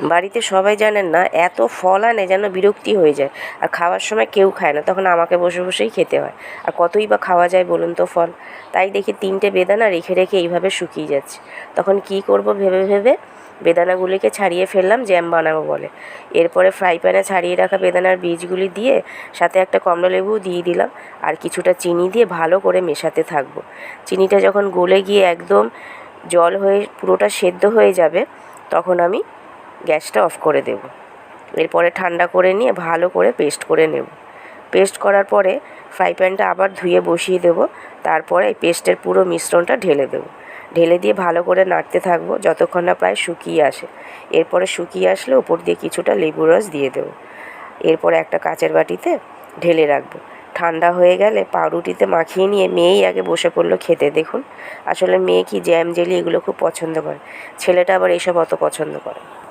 বাড়িতে সবাই জানেন না, এত ফল আনে যেন বিরক্তি হয়ে যায়, আর খাওয়ার সময় কেউ খায় না, তখন আমাকে বসে বসেই খেতে হয়। আর কতই বা খাওয়া যায় বলুন তো ফল। তাই দেখি 3টে বেদানা রেখে রেখে এইভাবে শুকিয়ে যাচ্ছে। তখন কি করব ভেবে ভেবে বেদানাগুলিকে ছাড়িয়ে ফেললাম জ্যাম বানাবো বলে। এরপরে ফ্রাই প্যানে ছাড়িয়ে রাখা বেদানার বীজগুলি দিয়ে সাথে একটা কমলালেবু দিয়ে দিলাম, আর কিছুটা চিনি দিয়ে ভালো করে মেশাতে থাকবো। চিনিটা যখন গলে গিয়ে একদম জল হয়ে পুরোটা সেদ্ধ হয়ে যাবে, তখন আমি গ্যাসটা অফ করে দেব। এরপরে ঠান্ডা করে নিয়ে ভালো করে পেস্ট করে নেব। পেস্ট করার পরে ফ্রাই প্যানটা আবার ধুয়ে বসিয়ে দেব। তারপরে এই পেস্টের পুরো মিশ্রণটা ঢেলে দেব। ঢেলে দিয়ে ভালো করে নাড়তে থাকবো যতক্ষণ না প্রায় শুকিয়ে আসে। এরপরে শুকিয়ে আসলে ওপর দিয়ে কিছুটা লেবুর রস দিয়ে দেবো। এরপরে একটা কাচের বাটিতে ঢেলে রাখবো। ঠান্ডা হয়ে গেলে পাউরুটিতে মাখিয়ে নিয়ে মেয়েই আগে বসে পড়লো খেতে। দেখুন, আসলে মেয়ে কি জ্যাম জেলি এগুলো খুব পছন্দ করে, ছেলেটা আবার এসব অত পছন্দ করে না।